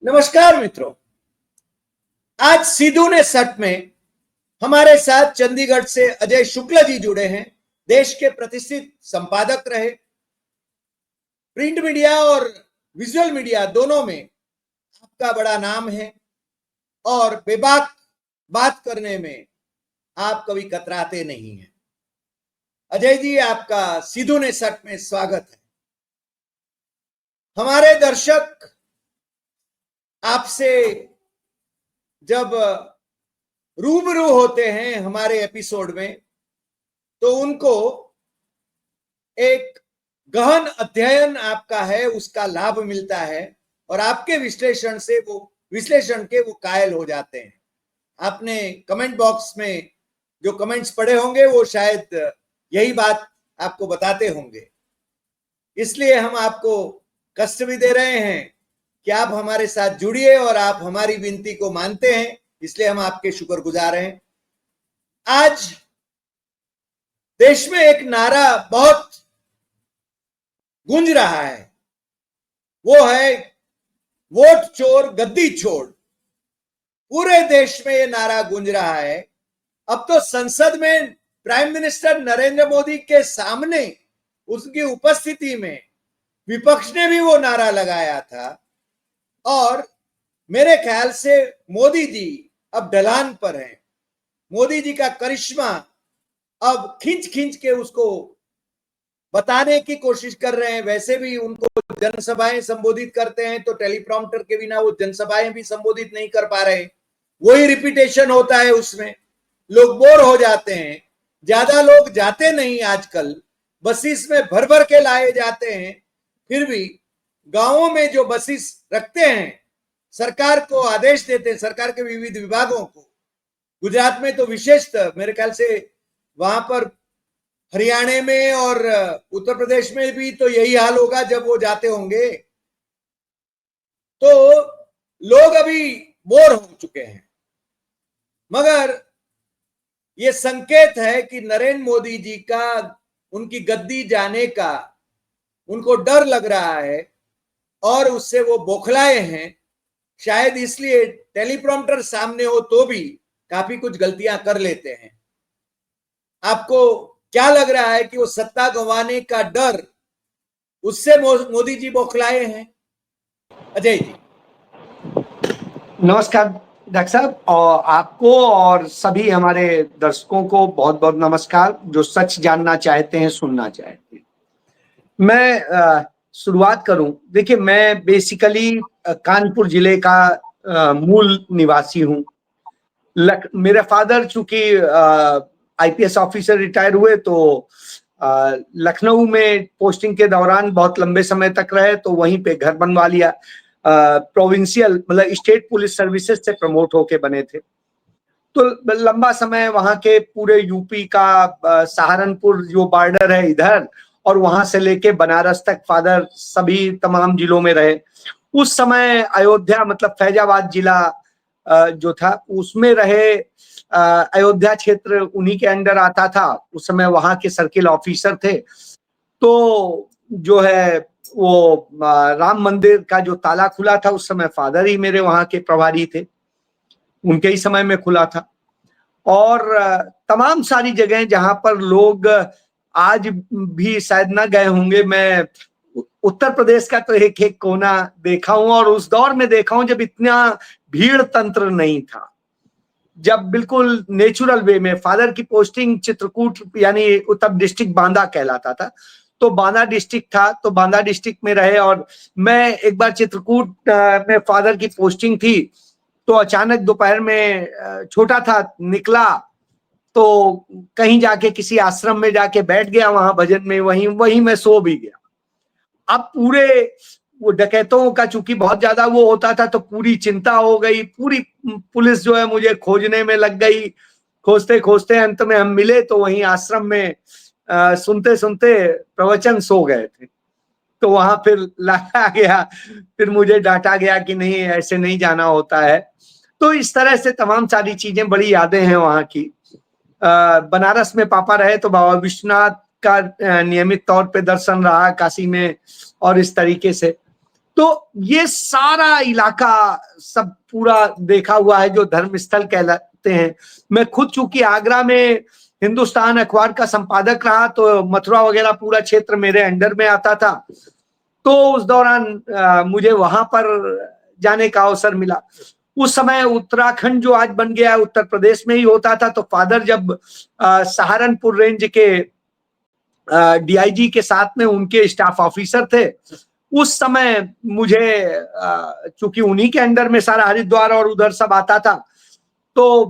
नमस्कार मित्रों, आज सिद्धू ने सट में हमारे साथ चंडीगढ़ से अजय शुक्ला जी जुड़े हैं। देश के प्रतिष्ठित संपादक रहे, प्रिंट मीडिया और विजुअल मीडिया दोनों में आपका बड़ा नाम है और बेबाक बात करने में आप कभी कतराते नहीं हैं। अजय जी, आपका सिद्धू ने सट में स्वागत है। हमारे दर्शक आपसे जब रूबरू होते हैं हमारे एपिसोड में, तो उनको एक गहन अध्ययन आपका है, उसका लाभ मिलता है और आपके विश्लेषण के वो कायल हो जाते हैं। आपने कमेंट बॉक्स में जो कमेंट्स पढ़े होंगे वो शायद यही बात आपको बताते होंगे। इसलिए हम आपको कष्ट भी दे रहे हैं कि आप हमारे साथ जुड़िए और आप हमारी विनती को मानते हैं, इसलिए हम आपके शुक्रगुजार हैं। आज देश में एक नारा बहुत गूंज रहा है, वो है वोट चोर गद्दी छोड़। पूरे देश में ये नारा गूंज रहा है। अब तो संसद में प्राइम मिनिस्टर नरेंद्र मोदी के सामने, उसकी उपस्थिति में विपक्ष ने भी वो नारा लगाया था और मेरे ख्याल से मोदी जी अब ढलान पर हैं। मोदी जी का करिश्मा अब खींच खींच के उसको बताने की कोशिश कर रहे हैं। वैसे भी उनको जनसभाएं संबोधित करते हैं तो टेलीप्रॉम्प्टर के बिना वो जनसभाएं भी संबोधित नहीं कर पा रहे। वही रिपीटेशन होता है, उसमें लोग बोर हो जाते हैं। ज्यादा लोग जाते नहीं आजकल, बसेस में भर भर के लाए जाते हैं। फिर भी गांवों में जो बसेस रखते हैं, सरकार को आदेश देते हैं, सरकार के विविध विभागों को। गुजरात में तो विशेषतः मेरे ख्याल से वहां पर, हरियाणा में और उत्तर प्रदेश में भी तो यही हाल होगा जब वो जाते होंगे। तो लोग अभी बोर हो चुके हैं, मगर ये संकेत है कि नरेंद्र मोदी जी का, उनकी गद्दी जाने का उनको डर लग रहा है और उससे वो बौखलाए हैं। शायद इसलिए टेलीप्रॉम्प्टर सामने हो तो भी काफी कुछ गलतियां कर लेते हैं। आपको क्या लग रहा है कि वो सत्ता गंवाने का डर, उससे मोदी जी बौखलाए हैं? अजय जी नमस्कार डॉक्टर साहब, और आपको और सभी हमारे दर्शकों को बहुत बहुत नमस्कार, जो सच जानना चाहते हैं, सुनना चाहते हैं। मैं शुरुआत करूं। देखिए, मैं बेसिकली कानपुर जिले का मूल निवासी हूं। मेरे फादर चूंकि आईपीएस ऑफिसर रिटायर हुए तो लखनऊ में पोस्टिंग के दौरान बहुत लंबे समय तक रहे, तो वहीं पे घर बनवा लिया। प्रोविंशियल मतलब स्टेट पुलिस सर्विसेज से प्रमोट होके बने थे, तो लंबा समय वहां के पूरे यूपी का सहारनपुर जो बॉर्डर है इधर, और वहां से लेके बनारस तक फादर सभी तमाम जिलों में रहे। उस समय अयोध्या मतलब फैजाबाद जिला जो था उसमें रहे। अयोध्या क्षेत्र उन्हीं के अंडर आता था। उस समय वहां के सर्किल ऑफिसर थे। तो जो है वो राम मंदिर का जो ताला खुला था, उस समय फादर ही मेरे वहां के प्रभारी थे, उनके ही समय में खुला था। और तमाम सारी जगह जहां पर लोग आज भी शायद ना गए होंगे, मैं उत्तर प्रदेश का तो एक एक कोना देखा हूं, और उस दौर में देखा हूं जब इतना भीड़ तंत्र नहीं था, जब बिल्कुल नेचुरल वे में। फादर की पोस्टिंग चित्रकूट यानी उत्तर डिस्ट्रिक्ट बांदा कहलाता था, तो बांदा डिस्ट्रिक्ट था, तो बांदा डिस्ट्रिक्ट में रहे। और मैं एक बार चित्रकूट में फादर की पोस्टिंग थी, तो अचानक दोपहर में छोटा था, निकला तो कहीं जाके किसी आश्रम में जाके बैठ गया, वहां भजन में, वहीं मैं सो भी गया। अब पूरे वो डकैतों का चूंकि बहुत ज्यादा वो होता था, तो पूरी चिंता हो गई। पूरी पुलिस जो है मुझे खोजने में लग गई। खोजते खोजते अंत में हम मिले, तो वहीं आश्रम में सुनते सुनते प्रवचन सो गए थे। तो वहां फिर लाया गया, फिर मुझे डांटा गया कि नहीं, ऐसे नहीं जाना होता है। तो इस तरह से तमाम सारी चीजें, बड़ी यादें हैं वहां की। बनारस में पापा रहे तो बाबा विश्वनाथ का नियमित तौर पे दर्शन रहा काशी में, और इस तरीके से। तो ये सारा इलाका सब पूरा देखा हुआ है जो धर्मस्थल कहलाते हैं। मैं खुद चूंकि आगरा में हिंदुस्तान अखबार का संपादक रहा, तो मथुरा वगैरह पूरा क्षेत्र मेरे अंडर में आता था। तो उस दौरान मुझे वहां पर जाने का अवसर मिला। उस समय उत्तराखंड जो आज बन गया है उत्तर प्रदेश में ही होता था। तो फादर जब सहारनपुर रेंज के डीआईजी के साथ में उनके स्टाफ ऑफिसर थे, उस समय मुझे चूंकि उन्हीं के अंडर में सारा हरिद्वार और उधर सब आता था, तो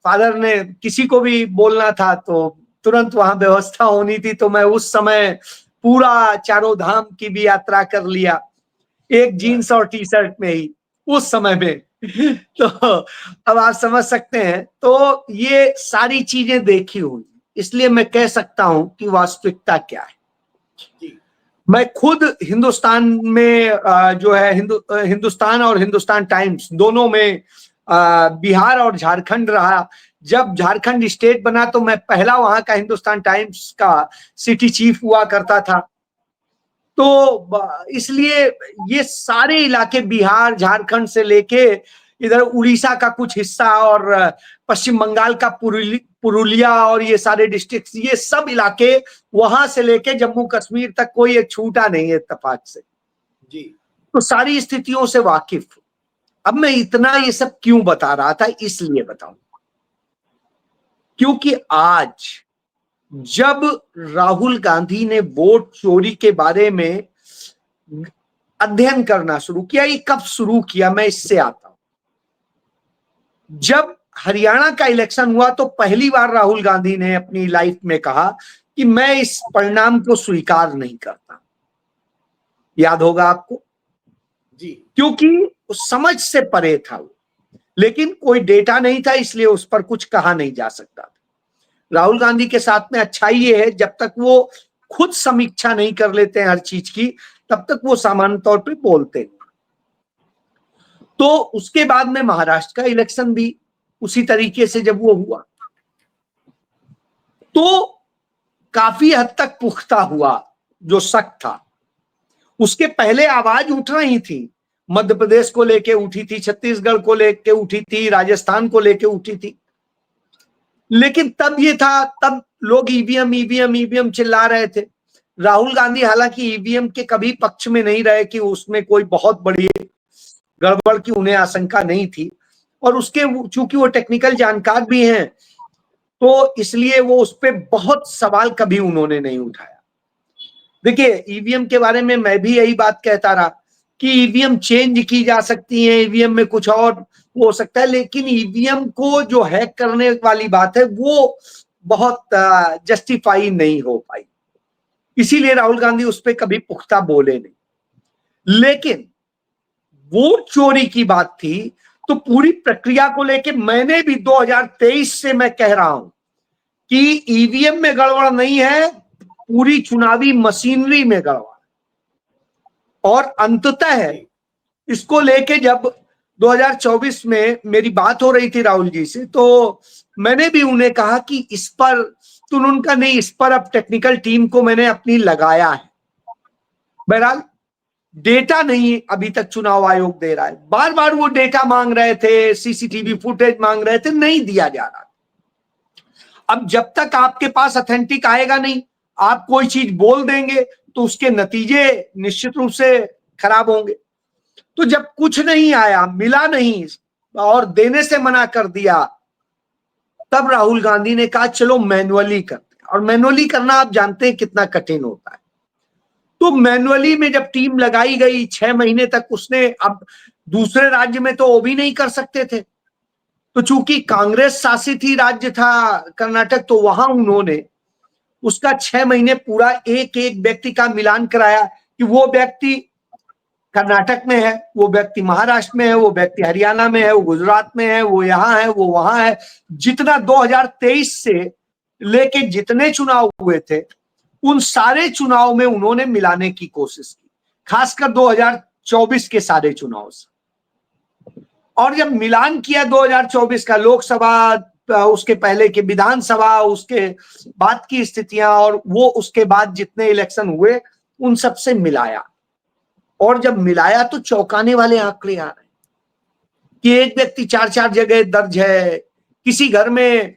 फादर ने किसी को भी बोलना था तो तुरंत वहां व्यवस्था होनी थी। तो मैं उस समय पूरा चारों धाम की भी यात्रा कर लिया एक जीन्स और टी शर्ट में ही उस समय में। तो अब आप समझ सकते हैं। तो ये सारी चीजें देखी हुई, इसलिए मैं कह सकता हूं कि वास्तविकता क्या है। मैं खुद हिंदुस्तान में जो है हिंदुस्तान और हिंदुस्तान टाइम्स दोनों में बिहार और झारखंड रहा। जब झारखंड स्टेट बना तो मैं पहला वहां का हिंदुस्तान टाइम्स का सिटी चीफ हुआ करता था। तो इसलिए ये सारे इलाके बिहार झारखंड से लेके इधर उड़ीसा का कुछ हिस्सा और पश्चिम बंगाल का पुरुलिया और ये सारे डिस्ट्रिक्ट, ये सब इलाके वहां से लेके जम्मू कश्मीर तक कोई एक छूटा नहीं है इत्तेफाक से जी। तो सारी स्थितियों से वाकिफ। अब मैं इतना ये सब क्यों बता रहा था, इसलिए बताऊं क्योंकि आज जब राहुल गांधी ने वोट चोरी के बारे में अध्ययन करना शुरू किया, ये कब शुरू किया मैं इससे आता हूं। जब हरियाणा का इलेक्शन हुआ तो पहली बार राहुल गांधी ने अपनी लाइफ में कहा कि मैं इस परिणाम को स्वीकार नहीं करता। याद होगा आपको जी। क्योंकि उस समझ से परे था वो, लेकिन कोई डेटा नहीं था इसलिए उस पर कुछ कहा नहीं जा सकता था। राहुल गांधी के साथ में अच्छाई ये है, जब तक वो खुद समीक्षा नहीं कर लेते हैं हर चीज की, तब तक वो सामान्य तौर पे बोलते हैं। तो उसके बाद में महाराष्ट्र का इलेक्शन भी उसी तरीके से जब वो हुआ तो काफी हद तक पुख्ता हुआ जो शक था। उसके पहले आवाज उठ रही थी, मध्य प्रदेश को लेके उठी थी, छत्तीसगढ़ को लेके उठी थी, राजस्थान को लेके उठी थी, लेकिन तब ये था, तब लोग ईवीएम ईवीएम ईवीएम चिल्ला रहे थे। राहुल गांधी हालांकि ईवीएम के कभी पक्ष में नहीं रहे कि उसमें कोई बहुत बड़ी गड़बड़ की उन्हें आशंका नहीं थी, और उसके चूंकि वो टेक्निकल जानकार भी हैं तो इसलिए वो उस पर बहुत सवाल कभी उन्होंने नहीं उठाया। देखिए ईवीएम के बारे में मैं भी यही बात कहता रहा कि ईवीएम चेंज की जा सकती है, ईवीएम में कुछ और हो सकता है, लेकिन ईवीएम को जो हैक करने वाली बात है वो बहुत जस्टिफाई नहीं हो पाई, इसीलिए राहुल गांधी उस पर कभी पुख्ता बोले नहीं। लेकिन वोट चोरी की बात थी तो पूरी प्रक्रिया को लेके मैंने भी 2023 से मैं कह रहा हूं कि ईवीएम में गड़बड़ नहीं है, पूरी चुनावी मशीनरी में गड़बड़। और अंततः है इसको लेके जब 2024 में मेरी बात हो रही थी राहुल जी से, तो मैंने भी उन्हें कहा कि इस पर तो उनका नहीं, इस पर अब टेक्निकल टीम को मैंने अपनी लगाया है। बहरहाल डेटा नहीं अभी तक चुनाव आयोग दे रहा है, बार बार वो डेटा मांग रहे थे, सीसीटीवी फुटेज मांग रहे थे, नहीं दिया जा रहा। अब जब तक आपके पास ऑथेंटिक आएगा नहीं, आप कोई चीज बोल देंगे तो उसके नतीजे निश्चित रूप से खराब होंगे। तो जब कुछ नहीं आया, मिला नहीं और देने से मना कर दिया, तब राहुल गांधी ने कहा चलो मैनुअली करते हैं। और मैनुअली करना आप जानते हैं कितना कठिन होता है। तो मैनुअली में जब टीम लगाई गई 6 महीने तक, उसने, अब दूसरे राज्य में तो वो भी नहीं कर सकते थे, तो चूंकि कांग्रेस शासित ही राज्य था कर्नाटक, तो वहां उन्होंने उसका 6 महीने पूरा एक एक व्यक्ति का मिलान कराया कि वो व्यक्ति कर्नाटक में है, वो व्यक्ति महाराष्ट्र में है, वो व्यक्ति हरियाणा में है, वो गुजरात में है, वो यहाँ है, वो वहां है। जितना 2023 से लेके जितने चुनाव हुए थे उन सारे चुनाव में उन्होंने मिलाने की कोशिश की, खासकर 2024 के सारे चुनाव से। और जब मिलान किया 2024 का लोकसभा, उसके पहले के विधानसभा, उसके बाद की स्थितियां और वो उसके बाद जितने इलेक्शन हुए उन सब से मिलाया, और जब मिलाया तो चौंकाने वाले आंकड़े आ रहे हैं कि एक व्यक्ति 4-4 जगह दर्ज है, किसी घर में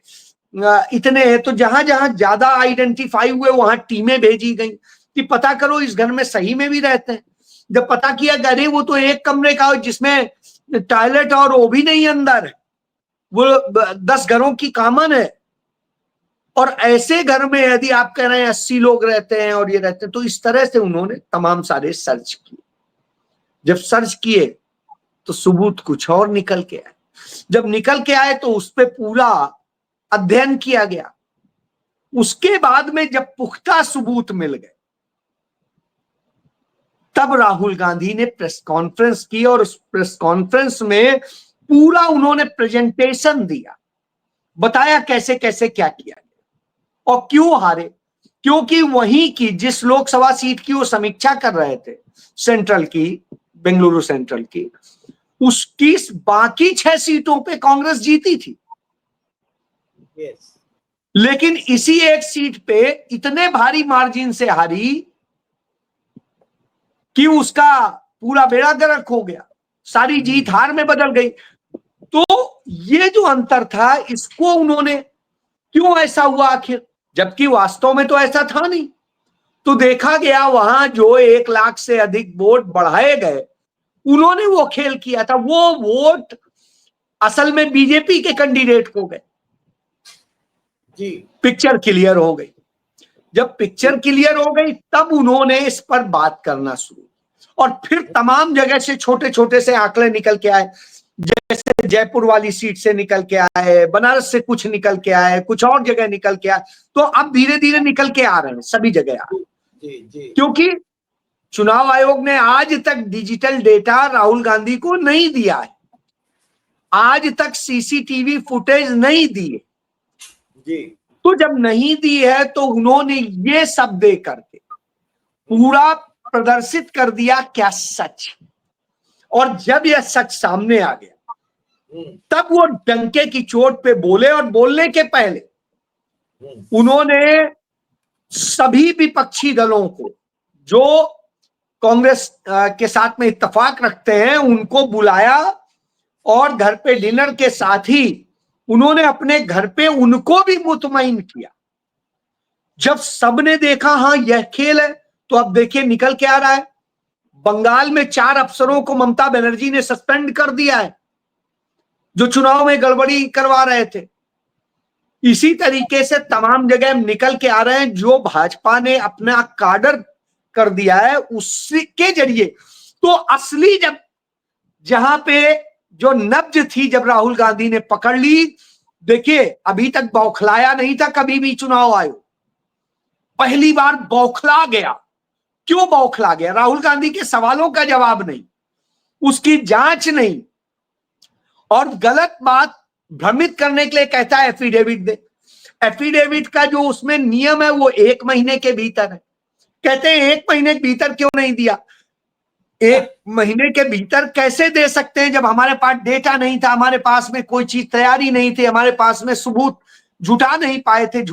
इतने हैं। तो जहां जहां ज्यादा आइडेंटिफाई हुए वहां टीमें भेजी गई कि पता करो इस घर में सही में भी रहते हैं। जब पता किया, अरे वो तो एक कमरे का जिसमें टॉयलेट और वो भी नहीं अंदर, वो 10 घरों की कॉमन है। और ऐसे घर में यदि आप कह रहे हैं 80 लोग रहते हैं और ये रहते हैं, तो इस तरह से उन्होंने तमाम सारे सर्च किए। जब सर्च किए तो सबूत कुछ और निकल के आए। जब निकल के आए तो उस पर पूरा अध्ययन किया गया। उसके बाद में जब पुख्ता सबूत मिल गए, तब राहुल गांधी ने प्रेस कॉन्फ्रेंस की और उस प्रेस कॉन्फ्रेंस में पूरा उन्होंने प्रेजेंटेशन दिया, बताया कैसे कैसे क्या किया गया और क्यों हारे। क्योंकि वहीं की जिस लोकसभा सीट की वो समीक्षा कर रहे थे, सेंट्रल की, बेंगलुरु सेंट्रल की, उसकी बाकी 6 सीटों पे कांग्रेस जीती थी। yes. लेकिन इसी एक सीट पे इतने भारी मार्जिन से हारी कि उसका पूरा बेड़ा गर्क हो गया, सारी जीत हार में बदल गई। तो ये जो अंतर था, इसको उन्होंने, क्यों ऐसा हुआ आखिर, जबकि वास्तव में तो ऐसा था नहीं। तो देखा गया वहां जो 1 लाख से अधिक वोट बढ़ाए गए, उन्होंने वो खेल किया था। वो वोट असल में बीजेपी के कैंडिडेट को गए। जी, पिक्चर क्लियर हो गई। जब पिक्चर क्लियर हो गई तब उन्होंने इस पर बात करना शुरू, और फिर तमाम जगह से छोटे छोटे से आंकड़े निकल के आए। जैसे जयपुर वाली सीट से निकल के आए, बनारस से कुछ निकल के आए, कुछ और जगह निकल के आए। तो अब धीरे धीरे निकल के आ रहे हैं, सभी जगह आ रहे हैं। जी, जी। क्योंकि चुनाव आयोग ने आज तक डिजिटल डेटा राहुल गांधी को नहीं दिया है, आज तक सीसीटीवी फुटेज नहीं दी है। जी, तो जब नहीं दी है तो उन्होंने ये सब दे करके पूरा प्रदर्शित कर दिया क्या सच। और जब यह सच सामने आ गया तब वो डंके की चोट पे बोले, और बोलने के पहले उन्होंने सभी विपक्षी दलों को जो कांग्रेस के साथ में इत्तेफाक रखते हैं उनको बुलाया, और घर पे डिनर के साथ ही उन्होंने अपने घर पे उनको भी मुतमईन किया। जब सबने देखा हाँ यह खेल है, तो अब देखिए निकल के आ रहा है। बंगाल में 4 अफसरों को ममता बनर्जी ने सस्पेंड कर दिया है जो चुनाव में गड़बड़ी करवा रहे थे। इसी तरीके से तमाम जगह निकल के आ रहे हैं। जो भाजपा ने अपना काडर कर दिया है उसके जरिए, तो असली जब जहां पे जो नब्ज थी, जब राहुल गांधी ने पकड़ ली, देखिए अभी तक बौखलाया नहीं था कभी भी चुनाव आयोग, पहली बार बौखला गया। क्यों बौखला गया? राहुल गांधी के सवालों का जवाब नहीं, उसकी जांच नहीं, और गलत बात भ्रमित करने के लिए कहता है एफिडेविट दे। एफिडेविट का जो उसमें नियम है वो 1 महीने के भीतर है। कहते हैं 1 महीने के भीतर क्यों नहीं दिया? 1 महीने के भीतर कैसे दे सकते हैं जब हमारे पास डेटा नहीं था, हमारे पास में कोई चीज तैयारी नहीं थी, हमारे पास में सबूत जुटा नहीं पाए थे।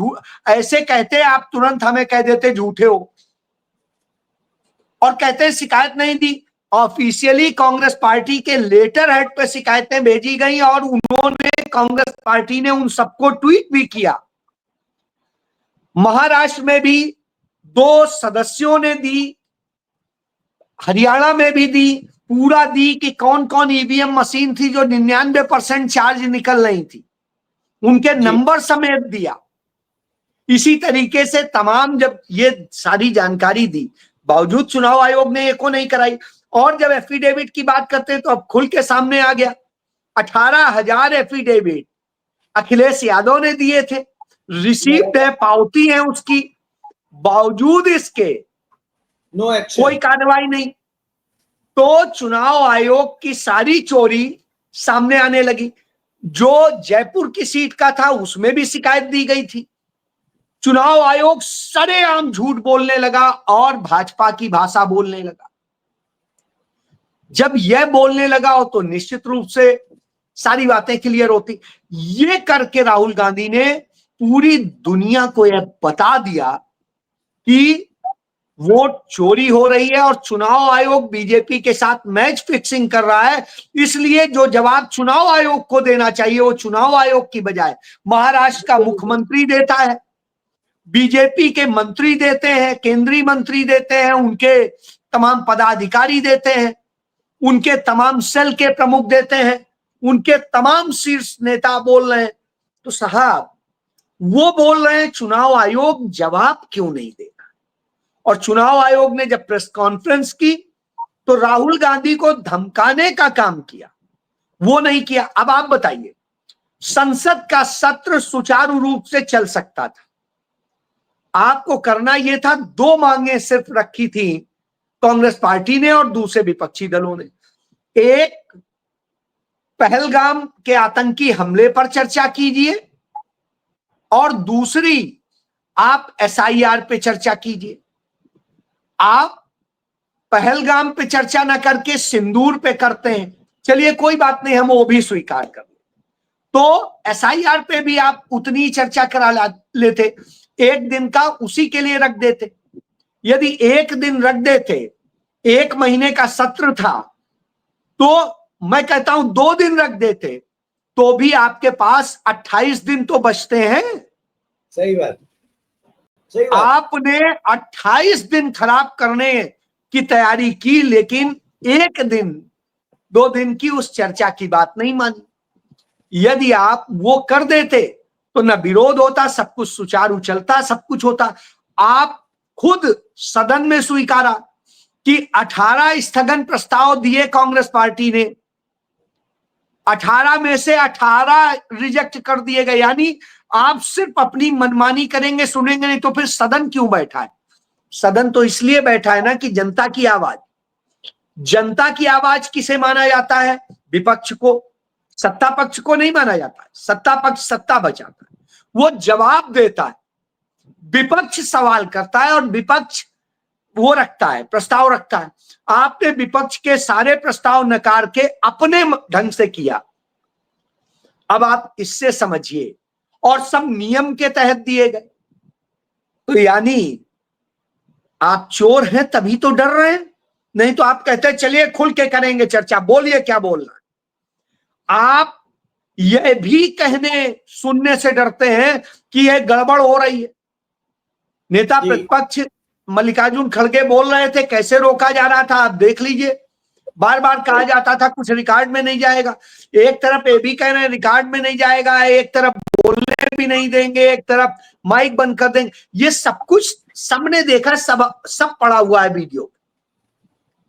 ऐसे कहते हैं आप तुरंत हमें कह देते झूठे हो, और कहते हैं शिकायत नहीं दी। ऑफिशियली कांग्रेस पार्टी के लेटर हेड पे शिकायतें भेजी गई, और उन्होंने, कांग्रेस पार्टी ने उन सबको ट्वीट भी किया। महाराष्ट्र में भी 2 सदस्यों ने दी, हरियाणा में भी दी, पूरा दी कि कौन कौन ईवीएम मशीन थी जो 99% चार्ज निकल रही थी, उनके नंबर समेत दिया। इसी तरीके से तमाम जब ये सारी जानकारी दी, बावजूद चुनाव आयोग ने एको नहीं कराई। और जब एफिडेविट की बात करते हैं तो अब खुल के सामने आ गया, 18,000 एफिडेविट अखिलेश यादव ने दिए थे, रिसीप्ट है, पावती है उसकी, बावजूद इसके नो एक्शन, कोई कार्रवाई नहीं। तो चुनाव आयोग की सारी चोरी सामने आने लगी। जो जयपुर की सीट का था उसमें भी शिकायत दी गई थी। चुनाव आयोग सरेआम झूठ बोलने लगा और भाजपा की भाषा बोलने लगा। जब यह बोलने लगा हो तो निश्चित रूप से सारी बातें क्लियर होती। ये करके राहुल गांधी ने पूरी दुनिया को यह बता दिया कि वोट चोरी हो रही है और चुनाव आयोग बीजेपी के साथ मैच फिक्सिंग कर रहा है। इसलिए जो जवाब चुनाव आयोग को देना चाहिए वो चुनाव आयोग की बजाय महाराष्ट्र का मुख्यमंत्री देता है, बीजेपी के मंत्री देते हैं, केंद्रीय मंत्री देते हैं, उनके तमाम पदाधिकारी देते हैं, उनके तमाम सेल के प्रमुख देते हैं, उनके तमाम शीर्ष नेता बोल रहे हैं। तो साहब वो बोल रहे हैं चुनाव आयोग जवाब क्यों नहीं देगा? और चुनाव आयोग ने जब प्रेस कॉन्फ्रेंस की तो राहुल गांधी को धमकाने का काम किया, वो नहीं किया। अब आप बताइए, संसद का सत्र सुचारू रूप से चल सकता था, आपको करना यह था, दो मांगे सिर्फ रखी थी कांग्रेस पार्टी ने और दूसरे विपक्षी दलों ने। एक, पहलगाम के आतंकी हमले पर चर्चा कीजिए और दूसरी, आप एसआईआर पे चर्चा कीजिए। आप पहलगाम पे चर्चा ना करके सिंदूर पे करते हैं, चलिए कोई बात नहीं, हम वो भी स्वीकार कर तो एसआईआर पे भी आप उतनी चर्चा करा लेते, एक दिन का उसी के लिए रख देते। यदि एक दिन रख देते, एक महीने का सत्र था, तो मैं कहता हूं 2 दिन रख देते तो भी आपके पास 28 दिन तो बचते हैं। सही बात, सही बात। आपने 28 दिन खराब करने की तैयारी की, लेकिन एक दिन 2 दिन की उस चर्चा की बात नहीं मानी। यदि आप वो कर देते तो न विरोध होता, सब कुछ सुचारू चलता, सब कुछ होता। आप खुद सदन में स्वीकारा कि 18 स्थगन प्रस्ताव दिए कांग्रेस पार्टी ने, 18 में से 18 रिजेक्ट कर दिए गए। यानी आप सिर्फ अपनी मनमानी करेंगे, सुनेंगे नहीं, तो फिर सदन क्यों बैठा है? सदन तो इसलिए बैठा है ना कि जनता की आवाज, जनता की आवाज किसे माना जाता है? विपक्ष को, सत्ता पक्ष को नहीं माना जाता है। सत्ता पक्ष सत्ता बचाता है, वो जवाब देता है, विपक्ष सवाल करता है और विपक्ष वो रखता है, प्रस्ताव रखता है। आपने विपक्ष के सारे प्रस्ताव नकार के अपने ढंग से किया। अब आप इससे समझिए, और सब नियम के तहत दिए गए। तो यानी आप चोर हैं तभी तो डर रहे हैं, नहीं तो आप कहते चलिए खुल के करेंगे चर्चा, बोलिए क्या बोलना। आप यह भी कहने सुनने से डरते हैं कि यह गड़बड़ हो रही है। नेता प्रतिपक्ष मल्लिकार्जुन खड़गे बोल रहे थे, कैसे रोका जा रहा था आप देख लीजिए। बार बार कहा जाता था कुछ रिकॉर्ड में नहीं जाएगा, एक तरफ ये भी कह रहे हैं रिकॉर्ड में नहीं जाएगा, एक तरफ बोलने भी नहीं देंगे, एक तरफ माइक बंद कर देंगे। ये सब कुछ सबने देखा, सब पड़ा हुआ है वीडियो।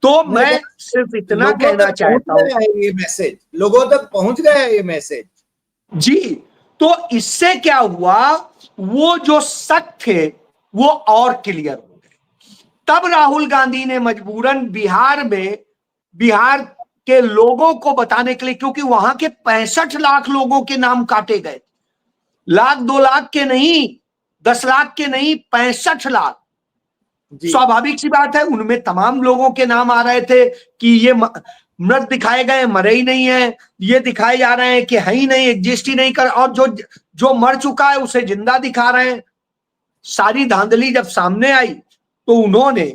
तो मैं सिर्फ इतना कहना चाहता हूं, ये मैसेज लोगों तक पहुंच गया है, ये मैसेज जी। तो इससे क्या हुआ, वो जो शक थे वो और क्लियर हो गए। तब राहुल गांधी ने मजबूरन बिहार के लोगों को बताने के लिए, क्योंकि वहां के 65 लाख लोगों के नाम काटे गए, लाख 2 लाख के नहीं, 10 लाख के नहीं, 65 लाख। स्वाभाविक सी बात है, उनमें तमाम लोगों के नाम आ रहे थे कि ये मृत दिखाए गए, मरे ही नहीं है, ये दिखाए जा रहे हैं कि है ही नहीं, एग्जिस्ट ही नहीं कर, और जो मर चुका है उसे जिंदा दिखा रहे हैं। सारी धांधली जब सामने आई तो उन्होंने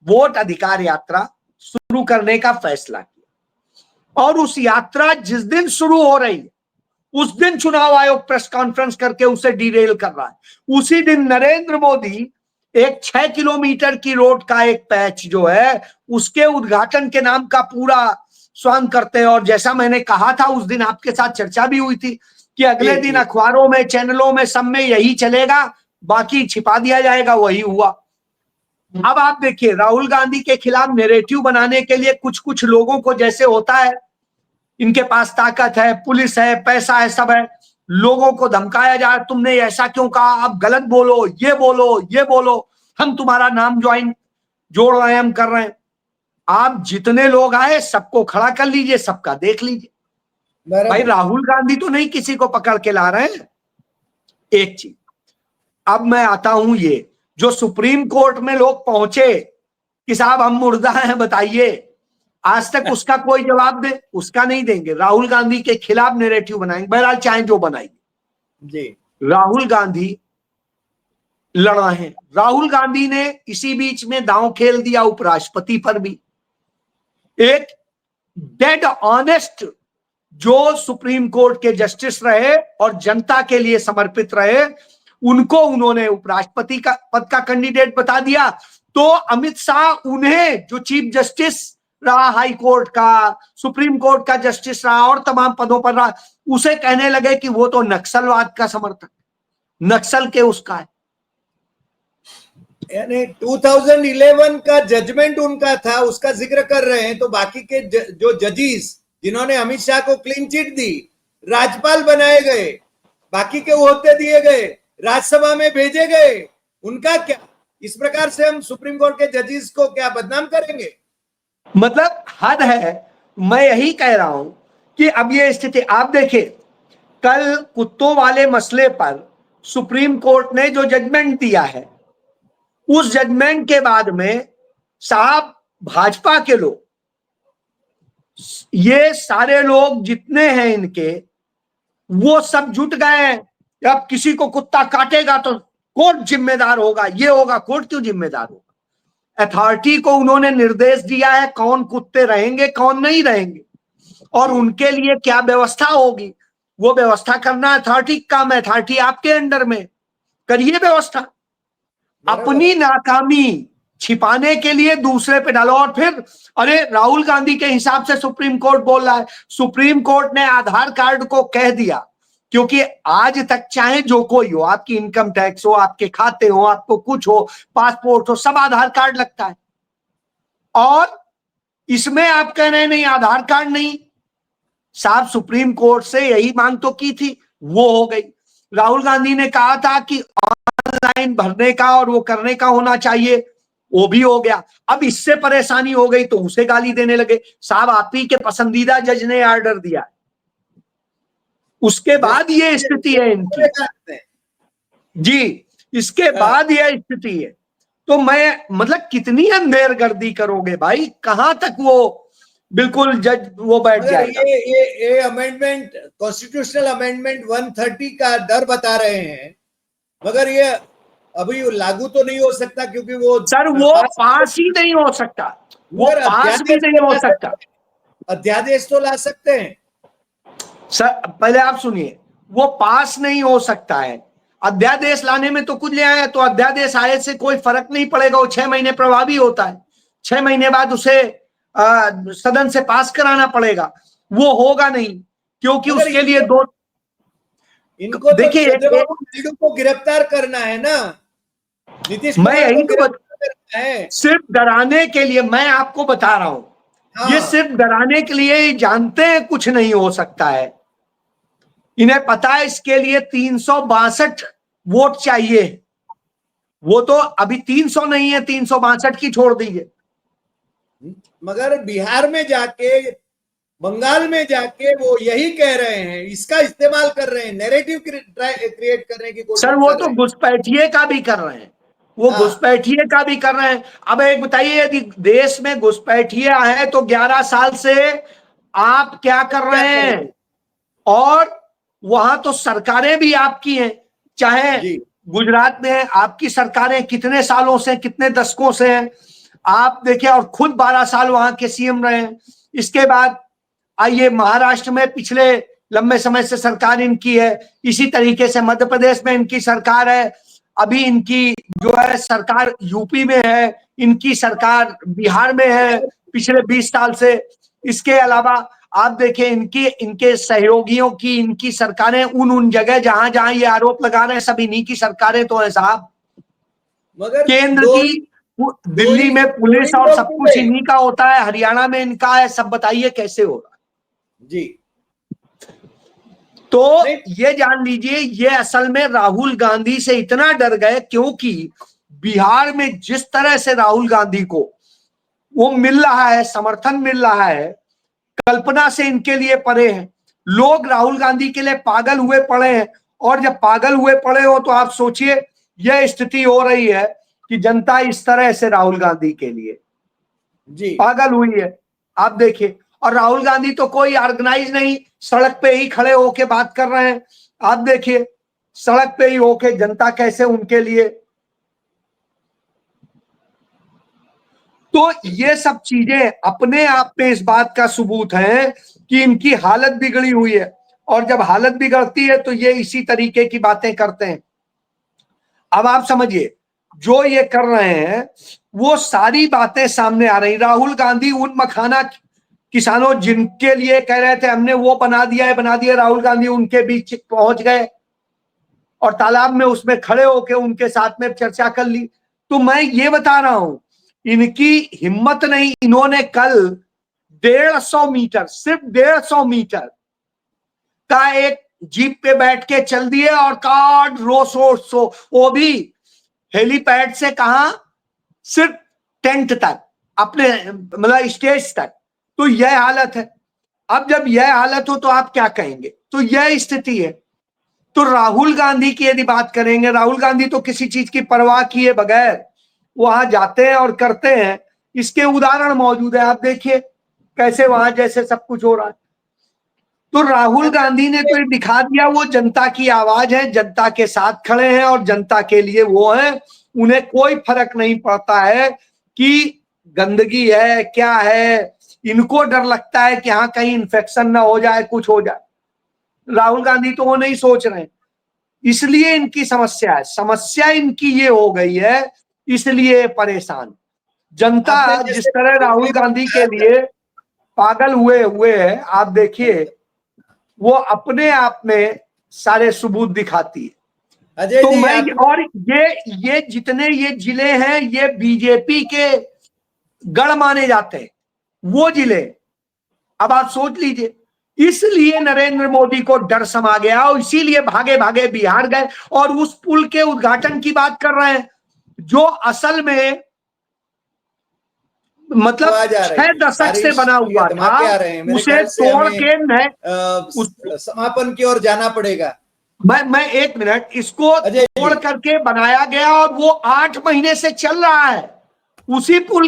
वोट अधिकार यात्रा शुरू करने का फैसला किया, और उस यात्रा जिस दिन शुरू हो रही है उस दिन चुनाव आयोग प्रेस कॉन्फ्रेंस करके उसे डिरेल कर रहा है। उसी दिन नरेंद्र मोदी एक 6 किलोमीटर की रोड का एक पैच जो है उसके उद्घाटन के नाम का पूरा स्वागत करते हैं। और जैसा मैंने कहा था उस दिन, आपके साथ चर्चा भी हुई थी कि अगले दिन अखबारों में, चैनलों में, सब में यही चलेगा, बाकी छिपा दिया जाएगा। वही हुआ। अब आप देखिए, राहुल गांधी के खिलाफ नैरेटिव बनाने के लिए कुछ कुछ लोगों को, जैसे होता है, इनके पास ताकत है, पुलिस है, पैसा है, सब है, लोगों को धमकाया जा रहा, तुमने ऐसा क्यों कहा, आप गलत बोलो, ये बोलो, ये बोलो, हम तुम्हारा नाम जोड़ रहे हैं, हम कर रहे हैं। आप जितने लोग आए सबको खड़ा कर लीजिए, सबका देख लीजिए। भाई राहुल गांधी तो नहीं किसी को पकड़ के ला रहे हैं। एक चीज, अब मैं आता हूं, ये जो सुप्रीम कोर्ट में लोग पहुंचे कि साहब हम मुर्दा हैं बताइए, आज तक उसका कोई जवाब दे, उसका नहीं देंगे। राहुल गांधी के खिलाफ नैरेटिव बनाएंगे, बहरहाल चाहे जो बनाएंगे। जी, राहुल गांधी लड़ रहे हैं। राहुल गांधी ने इसी बीच में दांव खेल दिया उपराष्ट्रपति पर भी। एक डेड ऑनेस्ट जो सुप्रीम कोर्ट के जस्टिस रहे और जनता के लिए समर्पित रहे, उनको उन्होंने उपराष्ट्रपति का पद का कैंडिडेट बता दिया। तो अमित शाह उन्हें, जो चीफ जस्टिस रहा हाई कोर्ट का, सुप्रीम कोर्ट का जस्टिस रहा और तमाम पदों पर रहा, उसे कहने लगे कि वो तो नक्सलवाद का समर्थक, नक्सल के उसका है। यानी 2011 का जजमेंट उनका था, उसका जिक्र कर रहे हैं। तो बाकी के जो जजीज जिन्होंने अमित शाह को क्लीन चिट दी, राज्यपाल बनाए गए, बाकी के ओहदे दिए गए, राज्यसभा में भेजे गए, उनका क्या? इस प्रकार से हम सुप्रीम कोर्ट के जजीज को क्या बदनाम करेंगे? मतलब हद है। मैं यही कह रहा हूं कि अब ये स्थिति आप देखिए, कल कुत्तों वाले मसले पर सुप्रीम कोर्ट ने जो जजमेंट दिया है, उस जजमेंट के बाद में साहब भाजपा के लोग, ये सारे लोग जितने हैं इनके, वो सब जुट गए। अब किसी को कुत्ता काटेगा तो कोर्ट जिम्मेदार होगा, ये होगा, कोर्ट क्यों जिम्मेदार होगा? अथॉरिटी को उन्होंने निर्देश दिया है कौन कुत्ते रहेंगे कौन नहीं रहेंगे और उनके लिए क्या व्यवस्था होगी, वो व्यवस्था करना अथॉरिटी का काम है। अथॉरिटी आपके अंडर में, करिए व्यवस्था। अपनी नाकामी छिपाने के लिए दूसरे पे डालो। और फिर अरे राहुल गांधी के हिसाब से सुप्रीम कोर्ट बोल रहा है, सुप्रीम कोर्ट ने आधार कार्ड को कह दिया, क्योंकि आज तक चाहे जो कोई हो, आपकी इनकम टैक्स हो, आपके खाते हो, आपको कुछ हो, पासपोर्ट हो, सब आधार कार्ड लगता है। और इसमें आप कह रहे हैं नहीं आधार कार्ड नहीं। साहब सुप्रीम कोर्ट से यही मांग तो की थी, वो हो गई। राहुल गांधी ने कहा था कि ऑनलाइन भरने का और वो करने का होना चाहिए, वो भी हो गया। अब इससे परेशानी हो गई तो उसे गाली देने लगे। साहब आप ही के पसंदीदा जज ने ऑर्डर दिया, उसके बाद ये स्थिति है इनकी जी, इसके बाद ये स्थिति है। तो मैं मतलब कितनी अंधेरगर्दी करोगे भाई, कहां तक वो बिल्कुल जज वो बैठ जाएगा। ये अमेंडमेंट, कॉन्स्टिट्यूशनल अमेंडमेंट 130 का डर बता रहे हैं, मगर ये अभी लागू तो नहीं हो सकता, क्योंकि वो सर वो पास ही नहीं हो सकता, वो पास भी नहीं हो सकता। अध्यादेश तो ला सकते हैं सर, पहले आप सुनिए, वो पास नहीं हो सकता है। अध्यादेश लाने में तो कुछ ले आया, तो अध्यादेश आए से कोई फर्क नहीं पड़ेगा, वो 6 महीने प्रभावी होता है। 6 महीने बाद उसे सदन से पास कराना पड़ेगा, वो होगा नहीं, क्योंकि उसके लिए दो इनको देखिए चंद्रबाबू नायडू को गिरफ्तार करना है ना, नीतीश मैं कुमार यही को तो गिरफ्तार करना है। सिर्फ डराने के लिए मैं आपको बता रहा हूं। हाँ। ये सिर्फ डराने के लिए, जानते हैं कुछ नहीं हो सकता है। इन्हें पता है इसके लिए 362 वोट चाहिए। वो तो अभी 300 नहीं है, 362 की छोड़ दीजिए। मगर बिहार में जाके, बंगाल में जाके वो यही कह रहे हैं, इसका इस्तेमाल कर रहे हैं, नैरेटिव क्रिएट करने की कोशिश। सर वो तो घुसपैठिए का भी कर रहे हैं, वो घुसपैठिए का भी कर रहे हैं। अब एक बताइए, यदि देश में घुसपैठिए है तो 11 साल से आप क्या कर रहे हैं? और वहां तो सरकारें भी आपकी हैं, चाहे गुजरात में आपकी सरकारें कितने सालों से, कितने दशकों से हैं आप देखिए, और खुद 12 साल वहां के सीएम रहे हैं। इसके बाद आइए महाराष्ट्र में पिछले लंबे समय से सरकार इनकी है, इसी तरीके से मध्य प्रदेश में इनकी सरकार है, अभी इनकी जो है सरकार यूपी में है, इनकी सरकार बिहार में है पिछले 20 साल से। इसके अलावा आप देखिए इनके सहयोगियों की, इनकी सरकारें उन जगह जहां जहां ये आरोप लगा रहे हैं, सब इन्हीं की सरकारें तो है साहब। मगर केंद्र की, दिल्ली में पुलिस और सब कुछ इन्हीं का होता है, हरियाणा में इनका है, सब बताइए कैसे हो रहा जी। तो ये जान लीजिए, ये असल में राहुल गांधी से इतना डर गए, क्योंकि बिहार में जिस तरह से राहुल गांधी को वो मिल रहा है, समर्थन मिल रहा है, कल्पना से इनके लिए परे हैं। लोग राहुल गांधी के लिए पागल हुए पड़े हैं, और जब पागल हुए पड़े हो तो आप सोचिए यह स्थिति हो रही है कि जनता इस तरह से राहुल गांधी के लिए जी पागल हुई है, आप देखिए। और राहुल गांधी तो कोई ऑर्गेनाइज नहीं, सड़क पे ही खड़े होके बात कर रहे हैं, आप देखिए सड़क पे ही होके जनता कैसे उनके लिए तो ये सब चीजें अपने आप में इस बात का सबूत है कि इनकी हालत बिगड़ी हुई है, और जब हालत बिगड़ती है तो ये इसी तरीके की बातें करते हैं। अब आप समझिए, जो ये कर रहे हैं वो सारी बातें सामने आ रही। राहुल गांधी उन मखाना किसानों जिनके लिए कह रहे थे हमने वो बना दिया है, राहुल गांधी उनके बीच पहुंच गए और तालाब में उसमें खड़े होके उनके साथ में चर्चा कर ली। तो मैं ये बता रहा हूं, इनकी हिम्मत नहीं। इन्होंने कल 150 मीटर, सिर्फ 150 मीटर का एक जीप पे बैठ के चल दिए और कार्ड रोसो, वो भी हेलीपैड से कहा, सिर्फ टेंट तक, अपने मतलब स्टेज तक। तो यह हालत है। अब जब यह हालत हो तो आप क्या कहेंगे? तो यह स्थिति है। तो राहुल गांधी की यदि बात करेंगे, राहुल गांधी तो किसी चीज की परवाह किए बगैर वहां जाते हैं और करते हैं। इसके उदाहरण मौजूद है, आप देखिए कैसे वहां जैसे सब कुछ हो रहा है। तो राहुल गांधी ने तो ये दिखा दिया वो जनता की आवाज है, जनता के साथ खड़े हैं और जनता के लिए वो है। उन्हें कोई फर्क नहीं पड़ता है कि गंदगी है क्या है। इनको डर लगता है कि हाँ कहीं इन्फेक्शन ना हो जाए, कुछ हो जाए। राहुल गांधी तो वो नहीं सोच रहे हैं, इसलिए इनकी समस्या इनकी ये हो गई है, इसलिए परेशान। जनता जिस तरह राहुल गांधी के लिए पागल हुए है, आप देखिए वो अपने आप में सारे सबूत दिखाती है। अजय तो जी, मैं और ये जितने ये जिले हैं ये बीजेपी के गढ़ माने जाते हैं, वो जिले। अब आप सोच लीजिए, इसलिए नरेंद्र मोदी को डर समा गया और इसीलिए भागे भागे बिहार गए और उस पुल के उद्घाटन की बात कर रहे हैं जो असल में मतलब 6 दशक से बना हुआ था। उसे तोड़ के समापन की ओर जाना पड़ेगा। मैं 1 मिनट, इसको तोड़ करके बनाया गया और वो 8 महीने से चल रहा है। उसी पुल